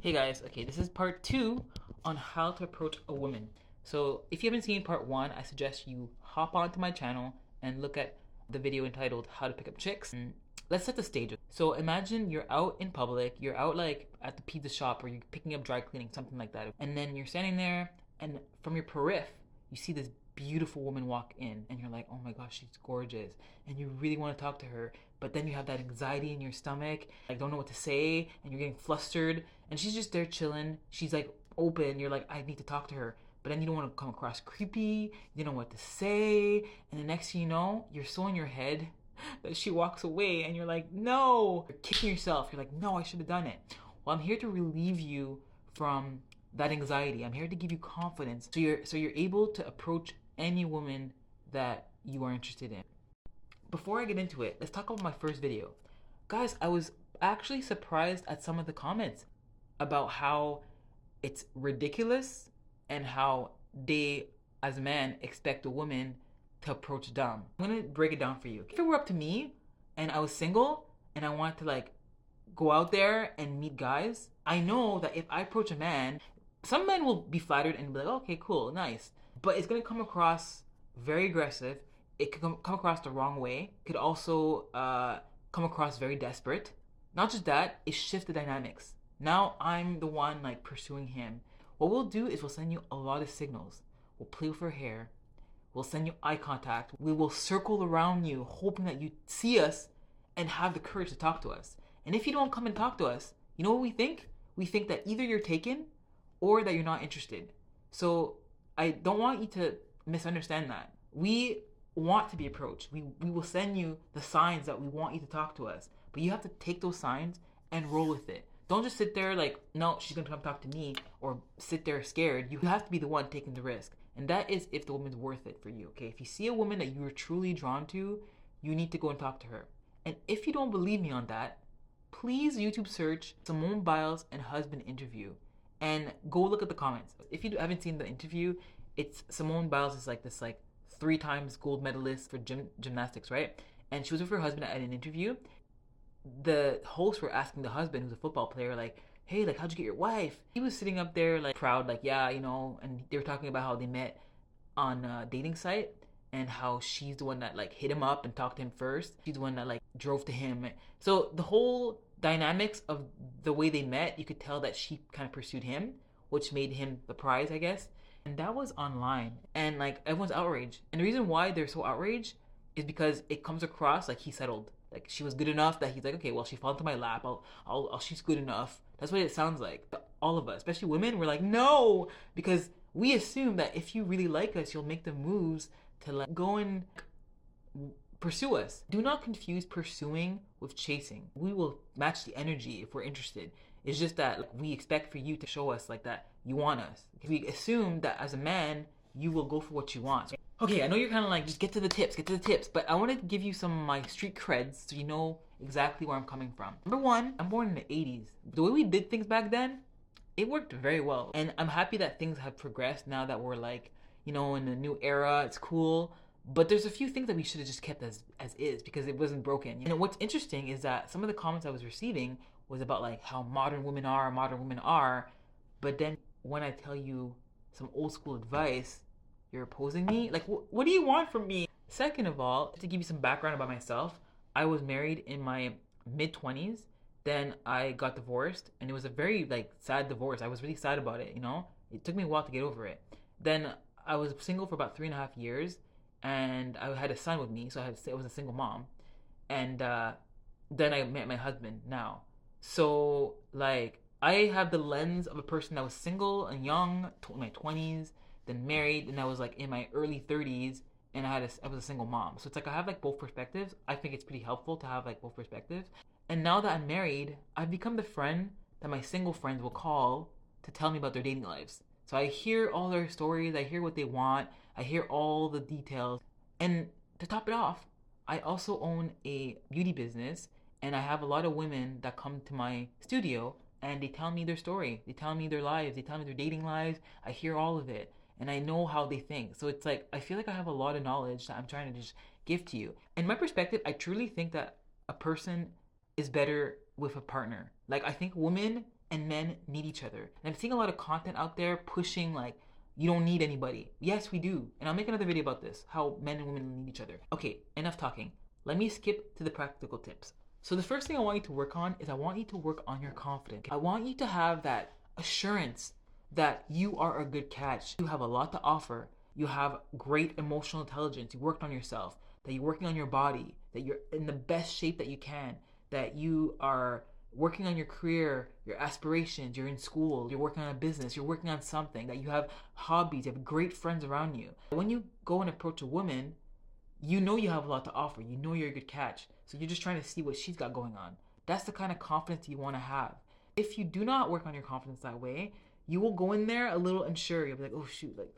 Hey guys, okay, this is part two on how to approach a woman. So if you haven't seen part one, I suggest you hop onto my channel and look at the video entitled How to Pick Up Chicks. Let's set the stage. So imagine you're out in public, you're out like at the pizza shop or you're picking up dry cleaning, something like that. And then you're standing there and from your periph, you see this beautiful woman walk in and you're like, oh my gosh, she's gorgeous. And you really want to talk to her, but then you have that anxiety in your stomach, like don't know what to say, and you're getting flustered, and she's just there chilling. She's like open, you're like, I need to talk to her. But then you don't want to come across creepy, you don't know what to say, and the next thing you know, you're so in your head that she walks away and you're like, no! You're kicking yourself, you're like, no, I should have done it. Well, I'm here to relieve you from that anxiety. I'm here to give you confidence so you're able to approach any woman that you are interested in. Before I get into it, let's talk about my first video. Guys, I was actually surprised at some of the comments about how it's ridiculous and how they, as a man, expect a woman to approach them. I'm gonna break it down for you. If it were up to me and I was single and I wanted to like go out there and meet guys, I know that if I approach a man, some men will be flattered and be like, okay, cool, nice. But it's gonna come across very aggressive. It could come across the wrong way. It could also come across very desperate. Not just that, it shifts the dynamics. Now I'm the one like pursuing him. What we'll do is we'll send you a lot of signals. We'll play with her hair. We'll send you eye contact. We will circle around you, hoping that you see us and have the courage to talk to us. And if you don't come and talk to us, you know what we think? We think that either you're taken or that you're not interested. So I don't want you to misunderstand that. We want to be approached. We will send you the signs that we want you to talk to us. But you have to take those signs and roll with it. Don't just sit there like, no, she's gonna come talk to me, or sit there scared. You have to be the one taking the risk. And that is if the woman's worth it for you, okay? If you see a woman that you are truly drawn to, you need to go and talk to her. And if you don't believe me on that, please YouTube search Simone Biles and husband interview and go look at the comments. If you haven't seen the interview, it's Simone Biles is like this like 3 times gold medalist for gymnastics, right? And she was with her husband at an interview. The hosts were asking the husband, who's a football player, like, hey, like, how'd you get your wife? He was sitting up there like proud, like, yeah, you know, and they were talking about how they met on a dating site and how she's the one that like hit him up and talked to him first. She's the one that like drove to him. So the whole dynamics of the way they met, you could tell that she kind of pursued him, which made him the prize, I guess. And that was online, and like everyone's outraged. And the reason why they're so outraged is because it comes across like he settled. Like she was good enough that he's like, okay, well, she fell into my lap. She's good enough. That's what it sounds like. All of us, especially women, we're like, no, because we assume that if you really like us, you'll make the moves to like go and pursue us. Do not confuse pursuing with chasing. We will match the energy if we're interested. It's just that like, we expect for you to show us like that you want us. We assume that as a man, you will go for what you want. Okay, I know you're kind of like, just get to the tips, but I want to give you some of my street creds so you know exactly where I'm coming from. Number one, I'm born in the 80s. The way we did things back then, it worked very well. And I'm happy that things have progressed now that we're like, you know, in a new era, it's cool. But there's a few things that we should have just kept as is because it wasn't broken. And what's interesting is that some of the comments I was receiving was about like how modern women are. But then when I tell you some old school advice, you're opposing me? Like, what do you want from me? Second of all, to give you some background about myself, I was married in my mid-20s. Then I got divorced, and it was a very, like, sad divorce. I was really sad about it, you know? It took me a while to get over it. Then I was single for about 3.5 years, and I had a son with me, so I was a single mom. And then I met my husband now. So, like, I have the lens of a person that was single and young, in my 20s, then married, and I was like in my early 30s, and I was a single mom. So it's like I have like both perspectives. I think it's pretty helpful to have like both perspectives. And now that I'm married, I've become the friend that my single friends will call to tell me about their dating lives. So I hear all their stories, I hear what they want, I hear all the details. And to top it off, I also own a beauty business, and I have a lot of women that come to my studio and they tell me their story. They tell me their lives. They tell me their dating lives. I hear all of it. And I know how they think. So it's like, I feel like I have a lot of knowledge that I'm trying to just give to you. In my perspective, I truly think that a person is better with a partner. Like, I think women and men need each other. And I'm seeing a lot of content out there pushing like, you don't need anybody. Yes, we do. And I'll make another video about this, how men and women need each other. Okay, enough talking. Let me skip to the practical tips. So the first thing I want you to work on is I want you to work on your confidence. I want you to have that assurance that you are a good catch. You have a lot to offer. You have great emotional intelligence. You worked on yourself, that you're working on your body, that you're in the best shape that you can, that you are working on your career, your aspirations, you're in school, you're working on a business, you're working on something, that you have hobbies, you have great friends around you. When you go and approach a woman, you know you have a lot to offer. You know you're a good catch. So you're just trying to see what she's got going on. That's the kind of confidence you want to have. If you do not work on your confidence that way, you will go in there a little unsure. You'll be like, oh shoot, like,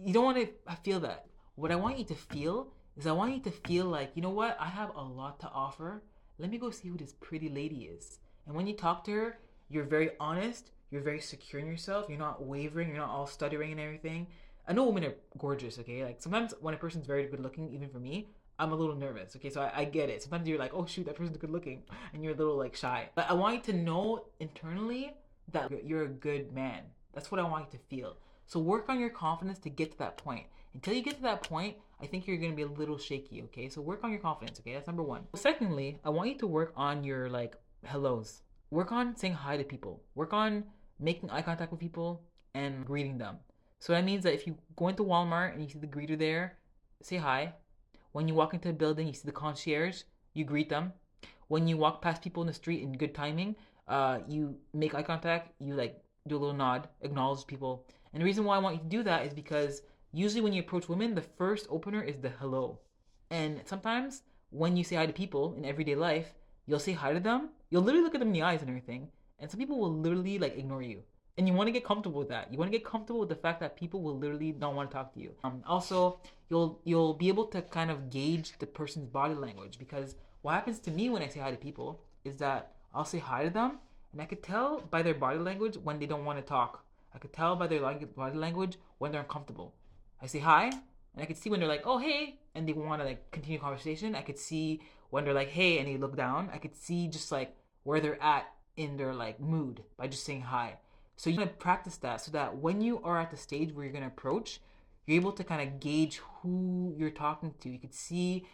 you don't want to feel that. What I want you to feel is I want you to feel like, you know what? I have a lot to offer. Let me go see who this pretty lady is. And when you talk to her, you're very honest. You're very secure in yourself. You're not wavering. You're not all stuttering and everything. I know women are gorgeous, okay? Like sometimes when a person's very good looking, even for me, I'm a little nervous, okay? So I get it. Sometimes you're like, oh shoot, that person's good looking. And you're a little like shy. But I want you to know internally that you're a good man. That's what I want you to feel. So work on your confidence to get to that point. Until you get to that point, I think you're gonna be a little shaky, okay? So work on your confidence, okay? That's number one. Secondly, I want you to work on your like hellos. Work on saying hi to people. Work on making eye contact with people and greeting them. So that means that if you go into Walmart and you see the greeter there, say hi. When you walk into a building, you see the concierge, you greet them. When you walk past people in the street in good timing, you make eye contact, you like do a little nod, acknowledge people. And the reason why I want you to do that is because usually when you approach women, the first opener is the hello. And sometimes when you say hi to people in everyday life, you'll say hi to them, you'll literally look at them in the eyes and everything, and some people will literally like ignore you. And you want to get comfortable with that. You want to get comfortable with the fact that people will literally not want to talk to you. Also, you'll be able to kind of gauge the person's body language, because what happens to me when I say hi to people is that I'll say hi to them and I could tell by their body language when they don't want to talk. I could tell by their body language when they're uncomfortable. I say hi and I could see when they're like, oh hey, and they want to like continue conversation. I could see when they're like, hey, and they look down. I could see just like where they're at in their like mood by just saying hi. So you're going to practice that so that when you are at the stage where you're going to approach, you're able to kind of gauge who you're talking to. You could see,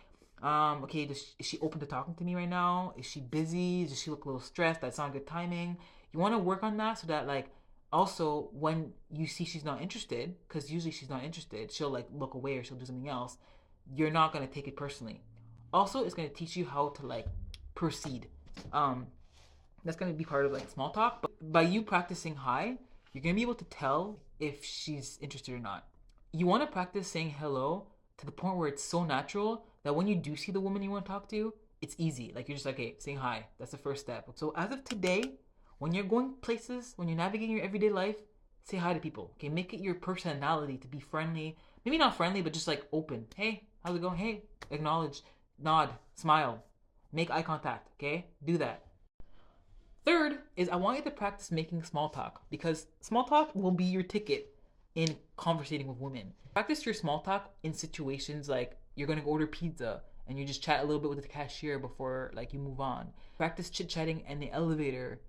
okay, is she open to talking to me right now? Is she busy? Does she look a little stressed? That's not good timing. You want to work on that so that like also when you see she's not interested, because usually she's not interested, she'll like look away or she'll do something else. You're not going to take it personally. Also, it's going to teach you how to like proceed. That's going to be part of like small talk. But by you practicing hi, you're going to be able to tell if she's interested or not. You want to practice saying hello to the point where it's so natural that when you do see the woman you want to talk to, it's easy. Like you're just like, hey, saying hi. That's the first step. So as of today, when you're going places, when you're navigating your everyday life, say hi to people. Okay, make it your personality to be friendly. Maybe not friendly, but just like open. Hey, how's it going? Hey, acknowledge, nod, smile, make eye contact. Okay, do that. Third is I want you to practice making small talk, because small talk will be your ticket in conversating with women. Practice your small talk in situations like you're going to order pizza and you just chat a little bit with the cashier before like you move on. Practice chit-chatting in the elevator.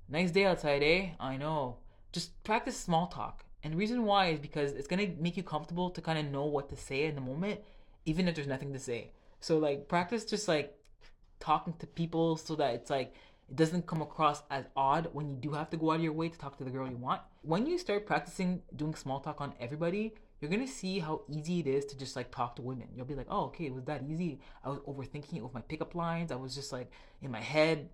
Nice day outside, eh? I know. Just practice small talk. And the reason why is because it's going to make you comfortable to kind of know what to say in the moment, even if there's nothing to say. So like practice just like talking to people so that it's like it doesn't come across as odd when you do have to go out of your way to talk to the girl you want. When you start practicing doing small talk on everybody, you're gonna see how easy it is to just like talk to women. You'll be like, oh, okay, it was that easy. I was overthinking it with my pickup lines. I was just like in my head.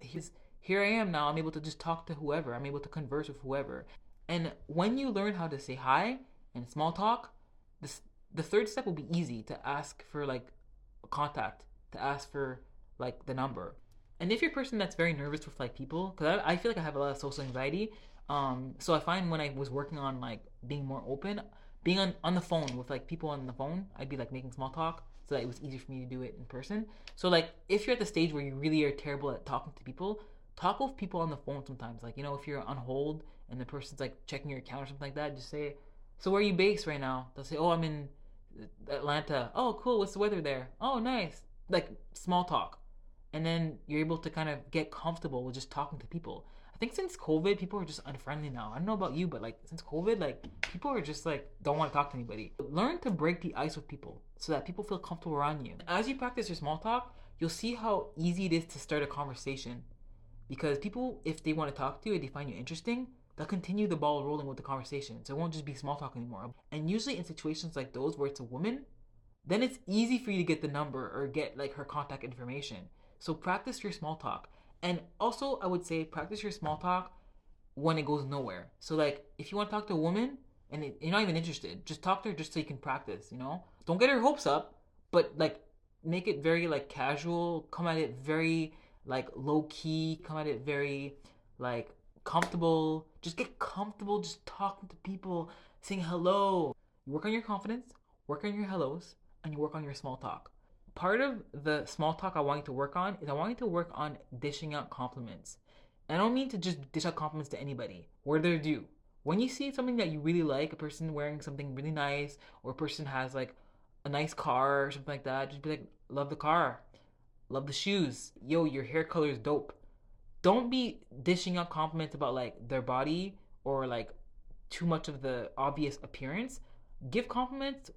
Here I am now. I'm able to just talk to whoever. I'm able to converse with whoever. And when you learn how to say hi and small talk, the third step will be easy, to ask for like a contact, to ask for like the number. And if you're a person that's very nervous with like people, because I feel like I have a lot of social anxiety, so I find when I was working on like being more open, being on the phone with like people on the phone, I'd be like making small talk so that it was easier for me to do it in person. So like if you're at the stage where you really are terrible at talking to people, talk with people on the phone sometimes. Like, you know, if you're on hold and the person's like checking your account or something like that, just say, so where are you based right now? They'll say, oh, I'm in Atlanta. Oh, cool. What's the weather there? Oh, nice. Like small talk. And then you're able to kind of get comfortable with just talking to people. I think since COVID, people are just unfriendly now. I don't know about you, but like since COVID, like people are just like don't want to talk to anybody. Learn to break the ice with people so that people feel comfortable around you. As you practice your small talk, you'll see how easy it is to start a conversation. Because people, if they want to talk to you and they find you interesting, they'll continue the ball rolling with the conversation. So it won't just be small talk anymore. And usually in situations like those where it's a woman, then it's easy for you to get the number or get like her contact information. So practice your small talk. And also, I would say practice your small talk when it goes nowhere. So like, if you want to talk to a woman and you're not even interested, just talk to her just so you can practice. You know, don't get her hopes up, but like make it very like casual. Come at it very like low key. Come at it very like comfortable. Just get comfortable. Just talking to people, saying hello. You work on your confidence. Work on your hellos, and you work on your small talk. Part of the small talk I want you to work on is I want you to work on dishing out compliments. I don't mean to just dish out compliments to anybody, where they're due. When you see something that you really like, a person wearing something really nice, or a person has like a nice car or something like that, just be like, love the car, love the shoes, yo, your hair color is dope. Don't be dishing out compliments about like their body or like too much of the obvious appearance. Give compliments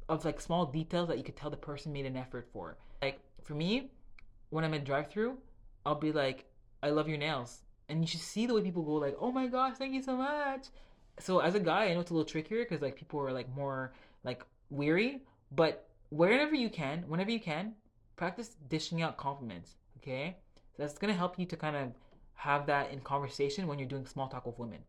of like small details that you could tell the person made an effort for. Like for me, when I'm at drive-through, I'll be like, I love your nails. And you should see the way people go like, oh my gosh, thank you so much. So as a guy, I know it's a little trickier because like people are like more like weary, but whenever you can, practice dishing out compliments. Okay, so that's gonna help you to kind of have that in conversation when you're doing small talk with women.